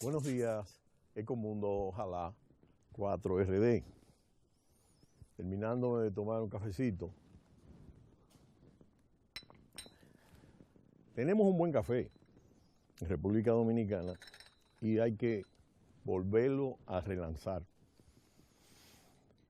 Buenos días, Ecomundo, ojalá 4RD. Terminando de tomar un cafecito. Tenemos un buen café en República Dominicana y hay que volverlo a relanzar.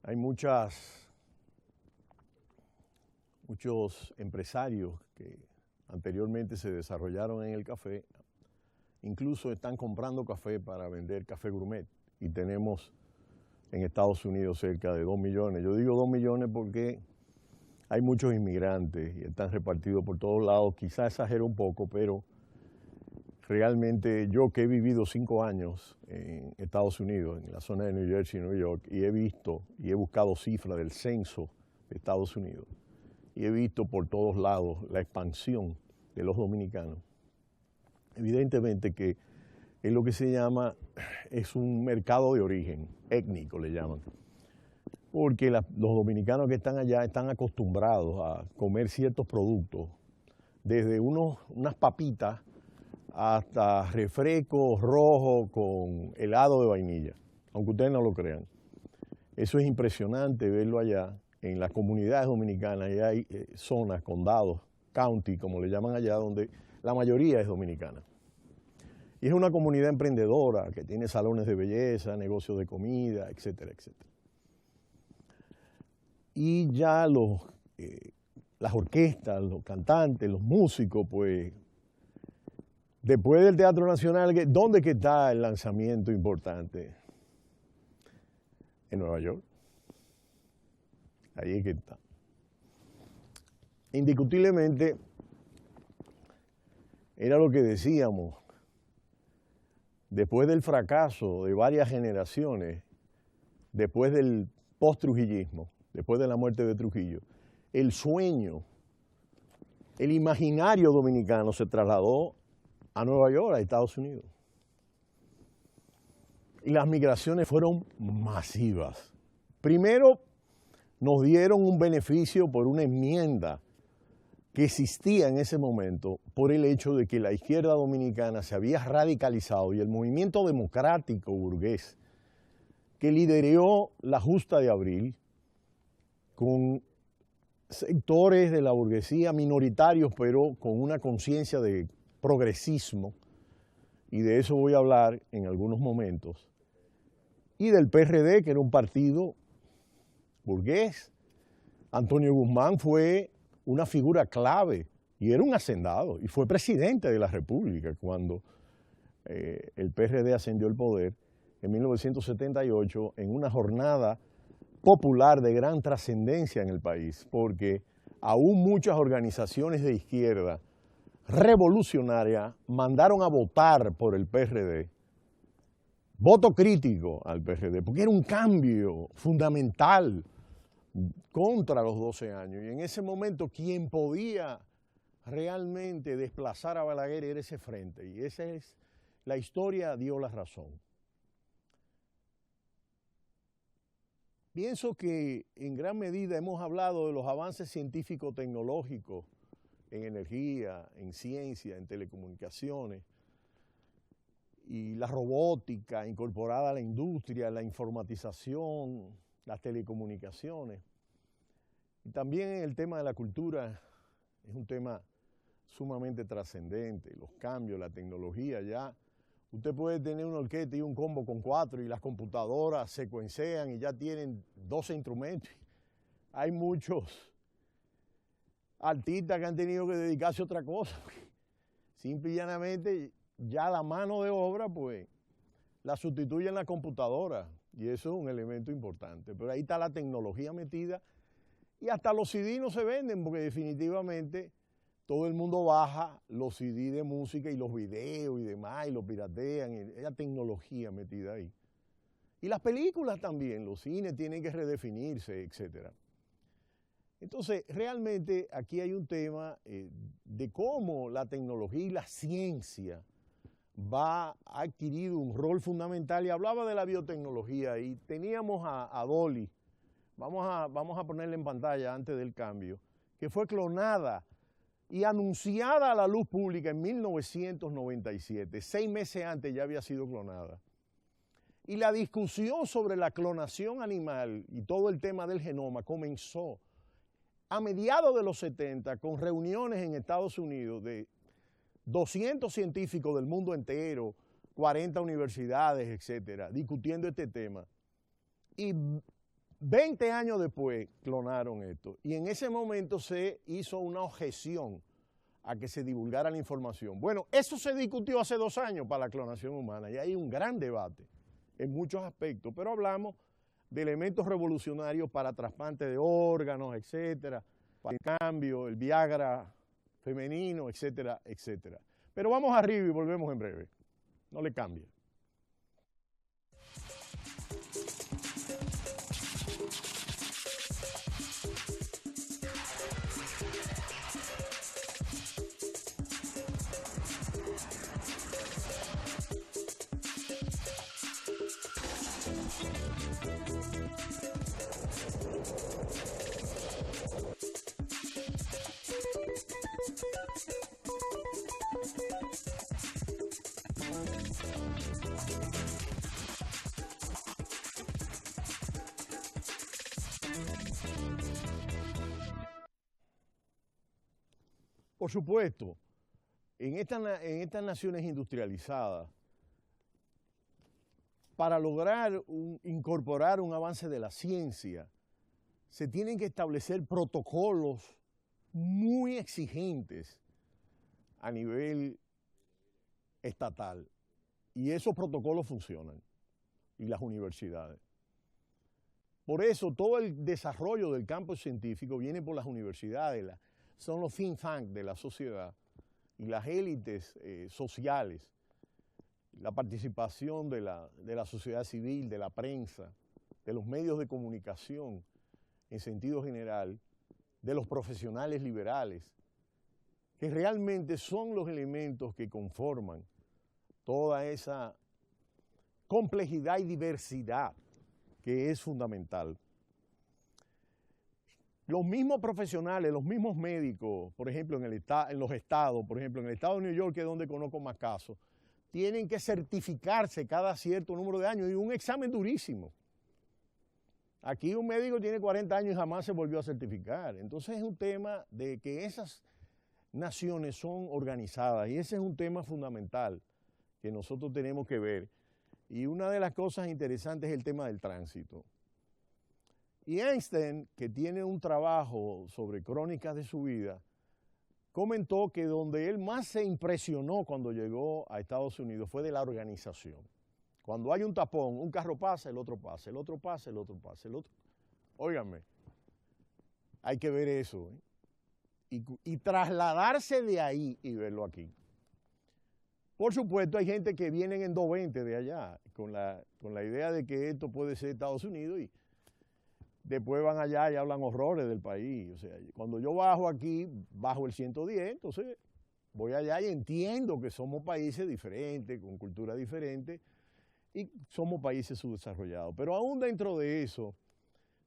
Hay muchos empresarios que anteriormente se desarrollaron en el café, incluso están comprando café para vender café gourmet y tenemos en Estados Unidos cerca de 2 millones. Yo digo 2 millones porque hay muchos inmigrantes y están repartidos por todos lados. Quizás exagero un poco, pero realmente yo que he vivido 5 años en Estados Unidos, en la zona de New Jersey y New York, y he visto y he buscado cifras del censo de Estados Unidos, y he visto por todos lados la expansión de los dominicanos. Evidentemente que es lo que se llama, es un mercado de origen, étnico le llaman, porque los dominicanos que están allá están acostumbrados a comer ciertos productos, desde unas papitas hasta refrescos rojos con helado de vainilla, aunque ustedes no lo crean. Eso es impresionante verlo allá en las comunidades dominicanas. Y hay zonas, condados, county, como le llaman allá, donde la mayoría es dominicana. Y es una comunidad emprendedora que tiene salones de belleza, negocios de comida, etcétera, etcétera. Y ya las orquestas, los cantantes, los músicos, pues, después del Teatro Nacional, ¿dónde que está el lanzamiento importante? En Nueva York. Ahí es que está. Indiscutiblemente, era lo que decíamos, después del fracaso de varias generaciones, después del post-trujillismo, después de la muerte de Trujillo, el sueño, el imaginario dominicano se trasladó a Nueva York, a Estados Unidos. Y las migraciones fueron masivas. Primero, nos dieron un beneficio por una enmienda que existía en ese momento por el hecho de que la izquierda dominicana se había radicalizado y el movimiento democrático burgués que lideró la Justa de Abril con sectores de la burguesía minoritarios, pero con una conciencia de progresismo, y de eso voy a hablar en algunos momentos, y del PRD, que era un partido burgués. Antonio Guzmán fue una figura clave y era un hacendado y fue presidente de la República cuando el PRD ascendió al poder en 1978 en una jornada popular de gran trascendencia en el país, porque aún muchas organizaciones de izquierda revolucionarias mandaron a votar por el PRD, voto crítico al PRD, porque era un cambio fundamental contra los 12 años. Y en ese momento quien podía realmente desplazar a Balaguer era ese frente, y esa es la historia, dio la razón. Pienso que en gran medida hemos hablado de los avances científico-tecnológicos en energía, en ciencia, en telecomunicaciones, y la robótica incorporada a la industria, la informatización, las telecomunicaciones. Y también el tema de la cultura es un tema sumamente trascendente, los cambios, la tecnología. Ya usted puede tener una orquesta y un combo con 4 y las computadoras secuencian y ya tienen 12 instrumentos. Hay muchos artistas que han tenido que dedicarse a otra cosa. Simple y llanamente ya la mano de obra pues la sustituyen la computadora, y eso es un elemento importante. Pero ahí está la tecnología metida, y hasta los CD no se venden porque definitivamente todo el mundo baja los CD de música y los videos y demás y los piratean, y hay la tecnología metida ahí. Y las películas también, los cines tienen que redefinirse, etcétera. Entonces, realmente aquí hay un tema de cómo la tecnología y la ciencia ha adquirido un rol fundamental. Y hablaba de la biotecnología y teníamos a Dolly, vamos a ponerla en pantalla antes del cambio, que fue clonada y anunciada a la luz pública en 1997, 6 meses antes ya había sido clonada. Y la discusión sobre la clonación animal y todo el tema del genoma comenzó a mediados de los 70 con reuniones en Estados Unidos de 200 científicos del mundo entero, 40 universidades, etcétera, discutiendo este tema. Y 20 años después clonaron esto. Y en ese momento se hizo una objeción a que se divulgara la información. Bueno, eso se discutió hace 2 años para la clonación humana y hay un gran debate en muchos aspectos, pero hablamos de elementos revolucionarios para trasplante de órganos, etcétera, para el cambio, el Viagra femenino, etcétera, etcétera. Pero vamos arriba y volvemos en breve. No le cambie. Por supuesto, en estas naciones industrializadas, para lograr incorporar un avance de la ciencia, se tienen que establecer protocolos muy exigentes a nivel estatal. Y esos protocolos funcionan, y las universidades. Por eso todo el desarrollo del campo científico viene por las universidades, son los think tanks de la sociedad y las élites sociales, la participación de la sociedad civil, de la prensa, de los medios de comunicación en sentido general, de los profesionales liberales, que realmente son los elementos que conforman toda esa complejidad y diversidad que es fundamental. Los mismos profesionales, los mismos médicos, por ejemplo, en los estados, por ejemplo, en el estado de New York, que es donde conozco más casos, tienen que certificarse cada cierto número de años y un examen durísimo. Aquí un médico tiene 40 años y jamás se volvió a certificar. Entonces es un tema de que esas naciones son organizadas y ese es un tema fundamental que nosotros tenemos que ver. Y una de las cosas interesantes es el tema del tránsito. Y Einstein, que tiene un trabajo sobre crónicas de su vida, comentó que donde él más se impresionó cuando llegó a Estados Unidos fue de la organización. Cuando hay un tapón, un carro pasa, el otro pasa, el otro pasa, el otro pasa, el otro. Óiganme, hay que ver eso, ¿eh? Y trasladarse de ahí y verlo aquí. Por supuesto, hay gente que vienen en 220 de allá, con la idea de que esto puede ser Estados Unidos y después van allá y hablan horrores del país. O sea, cuando yo bajo aquí, bajo el 110, entonces voy allá y entiendo que somos países diferentes, con cultura diferente, y somos países subdesarrollados. Pero aún dentro de eso,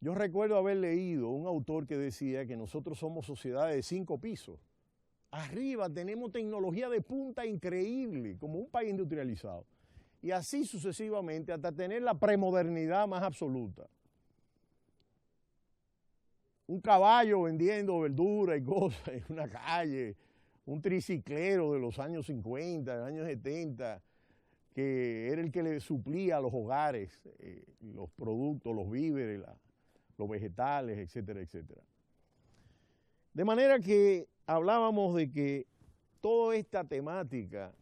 yo recuerdo haber leído un autor que decía que nosotros somos sociedades de 5 pisos. Arriba tenemos tecnología de punta increíble, como un país industrializado. Y así sucesivamente hasta tener la premodernidad más absoluta. Un caballo vendiendo verdura y cosas en una calle, un triciclero de los años 50, de los años 70, que era el que le suplía a los hogares los productos, los víveres, los vegetales, etcétera, etcétera. De manera que hablábamos de que toda esta temática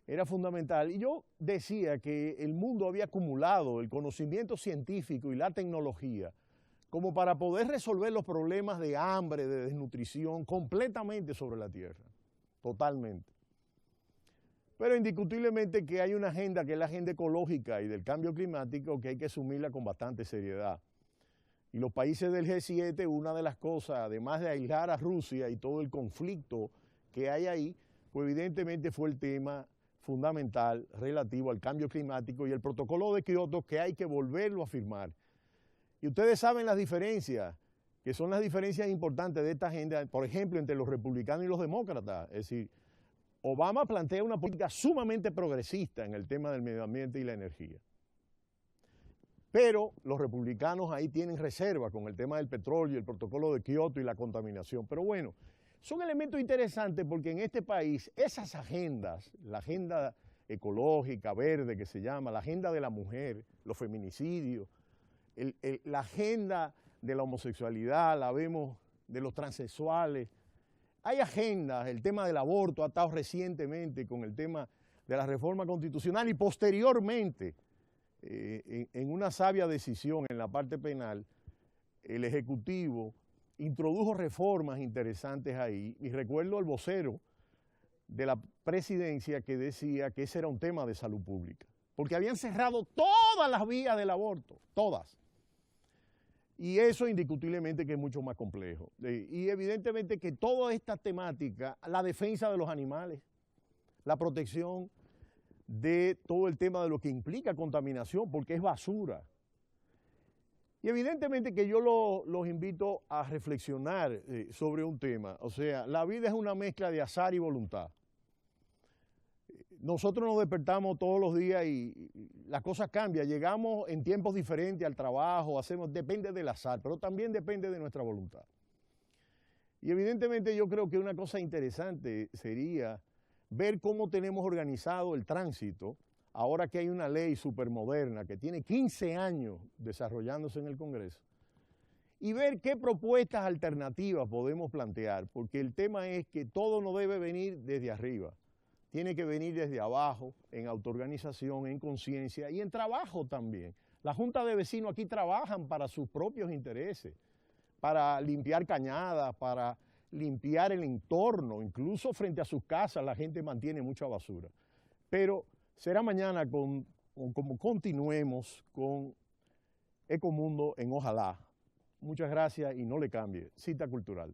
era fundamental y yo decía que el mundo había acumulado el conocimiento científico y la tecnología como para poder resolver los problemas de hambre, de desnutrición completamente sobre la Tierra, totalmente. Pero indiscutiblemente que hay una agenda que es la agenda ecológica y del cambio climático que hay que asumirla con bastante seriedad. Y los países del G7, una de las cosas, además de aislar a Rusia y todo el conflicto que hay ahí, pues evidentemente fue el tema fundamental relativo al cambio climático y el protocolo de Kioto que hay que volverlo a firmar. Y ustedes saben las diferencias que son las diferencias importantes de esta agenda, por ejemplo, entre los republicanos y los demócratas. Es decir, Obama plantea una política sumamente progresista en el tema del medio ambiente y la energía. Pero los republicanos ahí tienen reserva con el tema del petróleo, el protocolo de Kioto y la contaminación. Pero bueno, son elementos interesantes porque en este país esas agendas, la agenda ecológica, verde que se llama, la agenda de la mujer, los feminicidios, la agenda de la homosexualidad, la vemos de los transexuales. Hay agendas, el tema del aborto ha estado recientemente con el tema de la reforma constitucional y posteriormente, en una sabia decisión en la parte penal, el Ejecutivo introdujo reformas interesantes ahí y recuerdo el vocero de la presidencia que decía que ese era un tema de salud pública, porque habían cerrado todas las vías del aborto, todas. Y eso indiscutiblemente que es mucho más complejo. Y evidentemente que toda esta temática, la defensa de los animales, la protección de todo el tema de lo que implica contaminación, porque es basura. Y evidentemente que yo los invito a reflexionar sobre un tema. O sea, la vida es una mezcla de azar y voluntad. Nosotros nos despertamos todos los días y las cosas cambian. Llegamos en tiempos diferentes al trabajo, depende del azar, pero también depende de nuestra voluntad. Y evidentemente yo creo que una cosa interesante sería ver cómo tenemos organizado el tránsito, ahora que hay una ley supermoderna que tiene 15 años desarrollándose en el Congreso, y ver qué propuestas alternativas podemos plantear, porque el tema es que todo no debe venir desde arriba, tiene que venir desde abajo, en autoorganización, en conciencia y en trabajo también. La Junta de Vecinos aquí trabajan para sus propios intereses, para limpiar cañadas, para limpiar el entorno, incluso frente a sus casas la gente mantiene mucha basura. Pero será mañana como continuemos con Ecomundo en Ojalá. Muchas gracias y no le cambie. Cita Cultural.